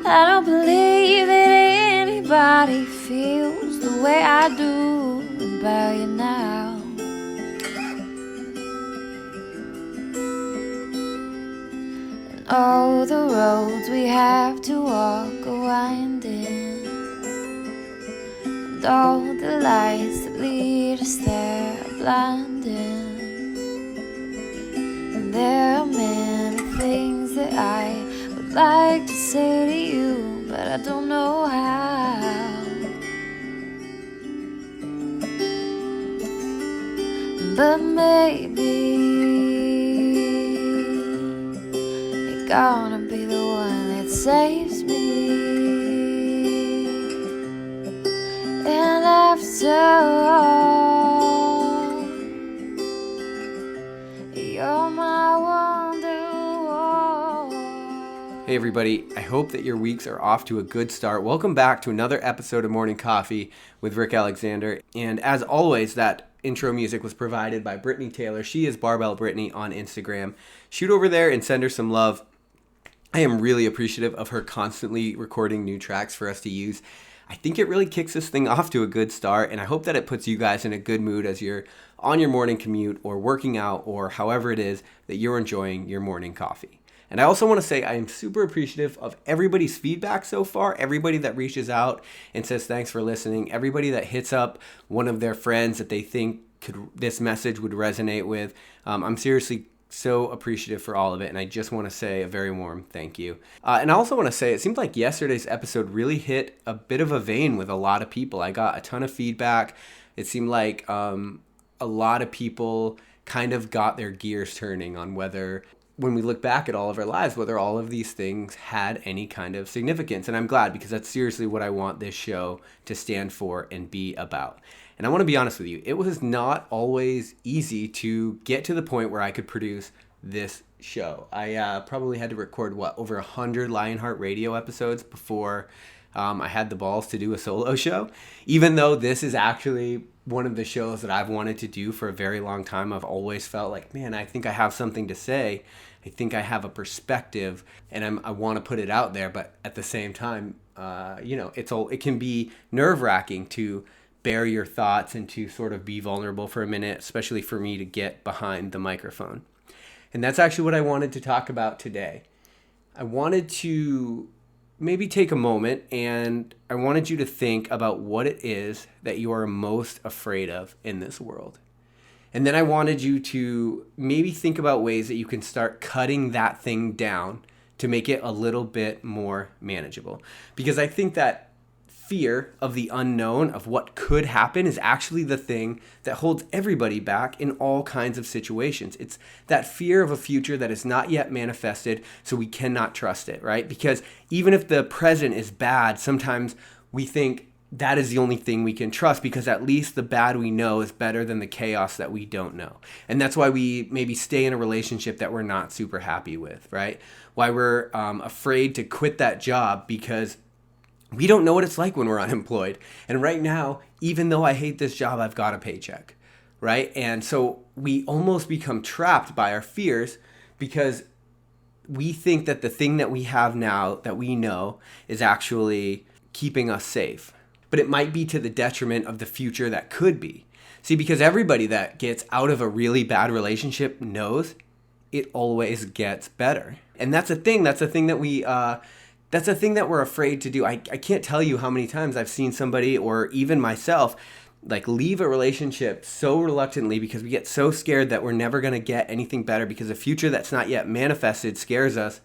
I don't believe that anybody feels the way I do about you now. And all the roads we have to walk are winding, and all the lights that lead us there are blinding. And there are many things that I would like to say to you, but I don't know how. But maybe you're gonna be the one that saves me. And after all, you're my wonderwall. Hey everybody, I hope that your weeks are off to a good start. Welcome back to another episode of Morning Coffee with Rick Alexander. And as always, that intro music was provided by Brittany Taylor. She is Barbell Brittany on Instagram. Shoot over there and send her some love. I am really appreciative of her constantly recording new tracks for us to use. I think it really kicks this thing off to a good start, and I hope that it puts you guys in a good mood as you're on your morning commute or working out or however it is that you're enjoying your morning coffee. And I also want to say I am super appreciative of everybody's feedback so far, everybody that reaches out and says thanks for listening, everybody that hits up one of their friends that they think this message would resonate with. I'm seriously so appreciative for all of it, and I just want to say a very warm thank you. And I also want to say it seemed like yesterday's episode really hit a bit of a vein with a lot of people. I got a ton of feedback. It seemed like a lot of people kind of got their gears turning on whether, when we look back at all of our lives, whether all of these things had any kind of significance. And I'm glad, because that's seriously what I want this show to stand for and be about. And I want to be honest with you, it was not always easy to get to the point where I could produce this show. I probably had to record, over 100 Lionheart Radio episodes before I had the balls to do a solo show. Even though this is actually one of the shows that I've wanted to do for a very long time, I've always felt like, man, I think I have something to say. I think I have a perspective, and I want to put it out there. But at the same time, it can be nerve-wracking to bear your thoughts and to sort of be vulnerable for a minute, especially for me to get behind the microphone. And that's actually what I wanted to talk about today. I wanted to maybe take a moment, and I wanted you to think about what it is that you are most afraid of in this world. And then I wanted you to maybe think about ways that you can start cutting that thing down to make it a little bit more manageable. Because I think that fear of the unknown, of what could happen, is actually the thing that holds everybody back in all kinds of situations. It's that fear of a future that is not yet manifested, so we cannot trust it, right? Because even if the present is bad, sometimes we think that is the only thing we can trust, because at least the bad we know is better than the chaos that we don't know. And that's why we maybe stay in a relationship that we're not super happy with, right? Why we're afraid to quit that job, because we don't know what it's like when we're unemployed. And right now, even though I hate this job, I've got a paycheck, right? And so we almost become trapped by our fears, because we think that the thing that we have now that we know is actually keeping us safe. But it might be to the detriment of the future that could be. See, because everybody that gets out of a really bad relationship knows it always gets better. And that's a thing that that's a thing that we're afraid to do. I can't tell you how many times I've seen somebody, or even myself, like leave a relationship so reluctantly because we get so scared that we're never going to get anything better, because a future that's not yet manifested scares us,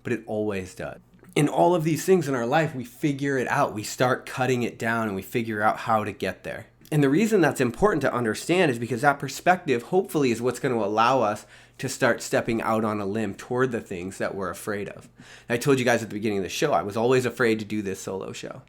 but it always does. In all of these things in our life, we figure it out. We start cutting it down and we figure out how to get there. And the reason that's important to understand is because that perspective hopefully is what's going to allow us to start stepping out on a limb toward the things that we're afraid of. I told you guys at the beginning of the show, I was always afraid to do this solo show.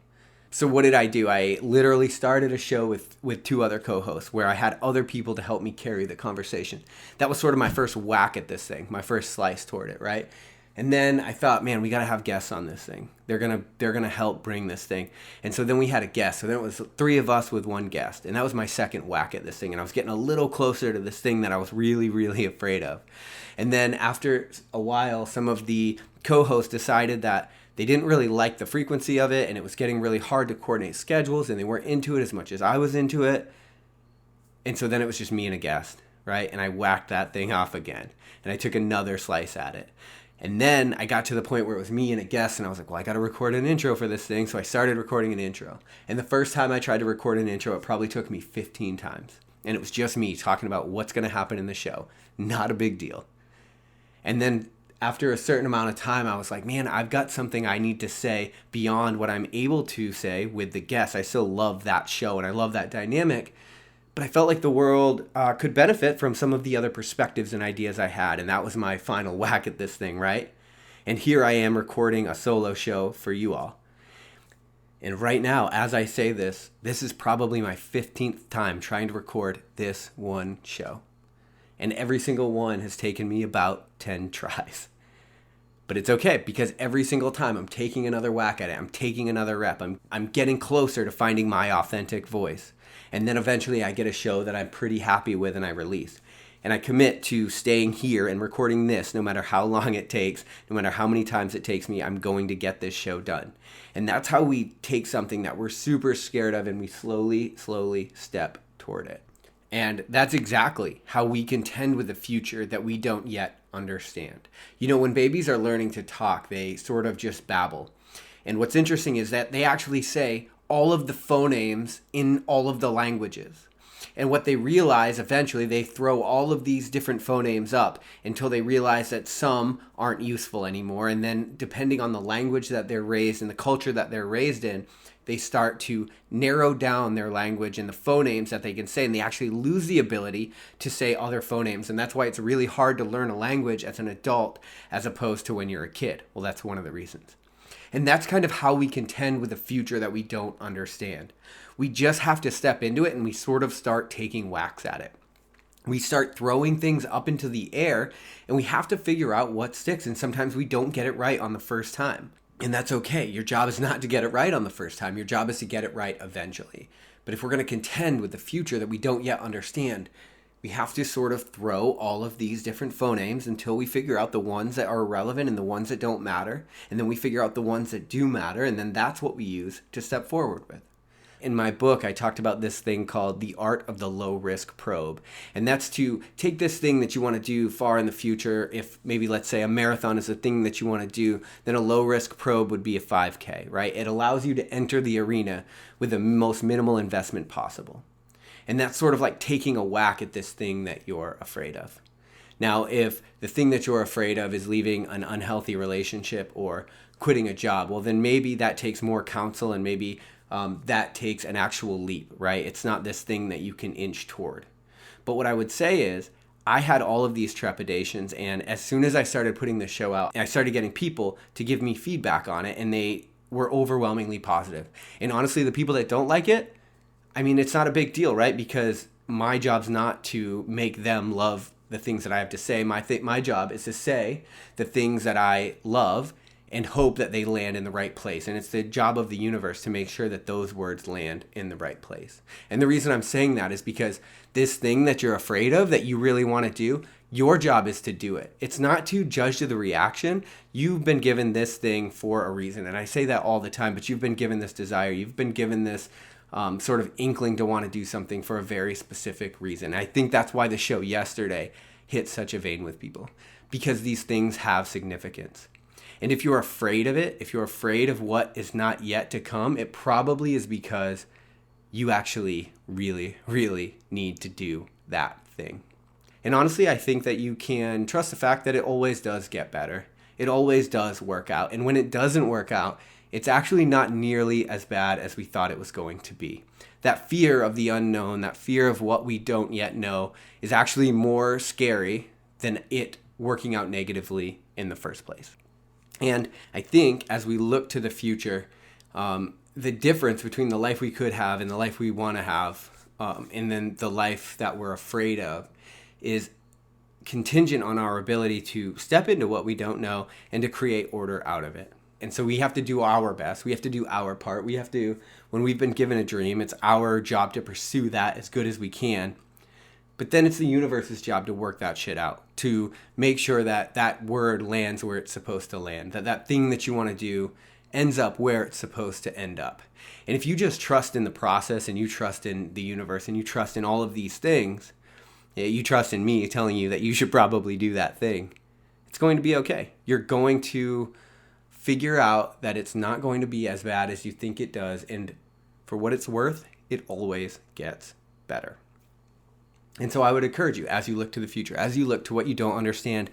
So what did I do? I literally started a show with two other co-hosts where I had other people to help me carry the conversation. That was sort of my first whack at this thing, my first slice toward it, right? And then I thought, man, we got to have guests on this thing. They're gonna help bring this thing. And so then we had a guest. So then it was three of us with one guest. And that was my second whack at this thing. And I was getting a little closer to this thing that I was really, really afraid of. And then after a while, some of the co-hosts decided that they didn't really like the frequency of it, and it was getting really hard to coordinate schedules, and they weren't into it as much as I was into it. And so then it was just me and a guest, right? And I whacked that thing off again, and I took another slice at it. And then I got to the point where it was me and a guest, and I was like, well, I got to record an intro for this thing. So I started recording an intro. And the first time I tried to record an intro, it probably took me 15 times. And it was just me talking about what's going to happen in the show. Not a big deal. And then after a certain amount of time, I was like, man, I've got something I need to say beyond what I'm able to say with the guests. I still love that show, and I love that dynamic. But I felt like the world could benefit from some of the other perspectives and ideas I had. And that was my final whack at this thing, right? And here I am recording a solo show for you all. And right now, as I say this, this is probably my 15th time trying to record this one show. And every single one has taken me about 10 tries. But it's okay, because every single time I'm taking another whack at it. I'm taking another rep. I'm getting closer to finding my authentic voice. And then eventually I get a show that I'm pretty happy with and I release. And I commit to staying here and recording this no matter how long it takes, no matter how many times it takes me, I'm going to get this show done. And that's how we take something that we're super scared of and we slowly step toward it. And that's exactly how we contend with the future that we don't yet understand. You know, when babies are learning to talk, they sort of just babble. And what's interesting is that they actually say all of the phonemes in all of the languages. And what they realize eventually, they throw all of these different phonemes up until they realize that some aren't useful anymore. And then depending on the language that they're raised in, the culture that they're raised in, they start to narrow down their language and the phonemes that they can say, and they actually lose the ability to say other phonemes. And that's why it's really hard to learn a language as an adult as opposed to when you're a kid. Well, that's one of the reasons. And that's kind of how we contend with a future that we don't understand. We just have to step into it, and we sort of start taking whacks at it. We start throwing things up into the air, and we have to figure out what sticks. And sometimes we don't get it right on the first time. And that's okay. Your job is not to get it right on the first time. Your job is to get it right eventually. But if we're going to contend with the future that we don't yet understand, we have to sort of throw all of these different phonemes until we figure out the ones that are relevant and the ones that don't matter. And then we figure out the ones that do matter. And then that's what we use to step forward with. In my book, I talked about this thing called the art of the low risk probe. And that's to take this thing that you want to do far in the future. If maybe, let's say, a marathon is a thing that you want to do, then a low risk probe would be a 5K, right? It allows you to enter the arena with the most minimal investment possible. And that's sort of like taking a whack at this thing that you're afraid of. Now, if the thing that you're afraid of is leaving an unhealthy relationship or quitting a job, well, then maybe that takes more counsel, and maybe that takes an actual leap, right? It's not this thing that you can inch toward. But what I would say is, I had all of these trepidations, and as soon as I started putting the show out, I started getting people to give me feedback on it, and they were overwhelmingly positive. And honestly, the people that don't like it, I mean, it's not a big deal, right? Because my job's not to make them love the things that I have to say. My job is to say the things that I love and hope that they land in the right place. And it's the job of the universe to make sure that those words land in the right place. And the reason I'm saying that is because this thing that you're afraid of, that you really want to do, your job is to do it. It's not to judge to the reaction. You've been given this thing for a reason. And I say that all the time, but you've been given this desire. You've been given this sort of inkling to want to do something for a very specific reason. I think that's why the show yesterday hit such a vein with people, because these things have significance. And if you're afraid of it, if you're afraid of what is not yet to come, it probably is because you actually really, really need to do that thing. And honestly, I think that you can trust the fact that it always does get better. It always does work out. And when it doesn't work out, it's actually not nearly as bad as we thought it was going to be. That fear of the unknown, that fear of what we don't yet know, is actually more scary than it working out negatively in the first place. And I think as we look to the future, the difference between the life we could have and the life we want to have, and then the life that we're afraid of, is contingent on our ability to step into what we don't know and to create order out of it. And so we have to do our best. We have to do our part. We have to, when we've been given a dream, it's our job to pursue that as good as we can. But then it's the universe's job to work that shit out, to make sure that that word lands where it's supposed to land, that that thing that you want to do ends up where it's supposed to end up. And if you just trust in the process, and you trust in the universe, and you trust in all of these things, you trust in me telling you that you should probably do that thing, it's going to be okay. You're going to figure out that it's not going to be as bad as you think it does. And for what it's worth, it always gets better. And so I would encourage you, as you look to the future, as you look to what you don't understand,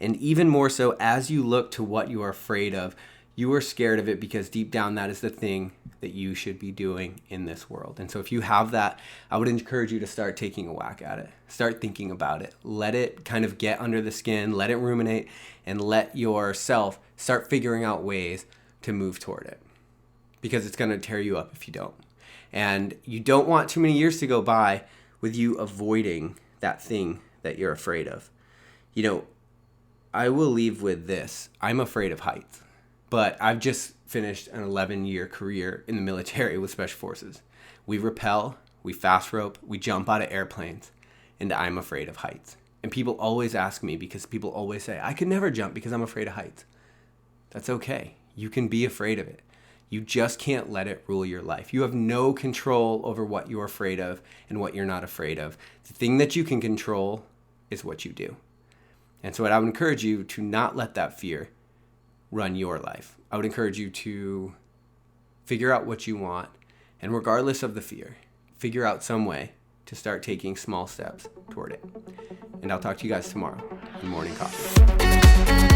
and even more so as you look to what you are afraid of, you are scared of it because deep down that is the thing that you should be doing in this world. And so if you have that, I would encourage you to start taking a whack at it. Start thinking about it. Let it kind of get under the skin, let it ruminate, and let yourself start figuring out ways to move toward it, because it's going to tear you up if you don't. And you don't want too many years to go by with you avoiding that thing that you're afraid of. You know, I will leave with this. I'm afraid of heights, but I've just finished an 11-year career in the military with Special Forces. We rappel, we fast rope, we jump out of airplanes, and I'm afraid of heights. And people always ask me, because people always say, I could never jump because I'm afraid of heights. That's okay. You can be afraid of it. You just can't let it rule your life. You have no control over what you're afraid of and what you're not afraid of. The thing that you can control is what you do. And so I would encourage you to not let that fear run your life. I would encourage you to figure out what you want, and regardless of the fear, figure out some way to start taking small steps toward it. And I'll talk to you guys tomorrow on Morning Coffee.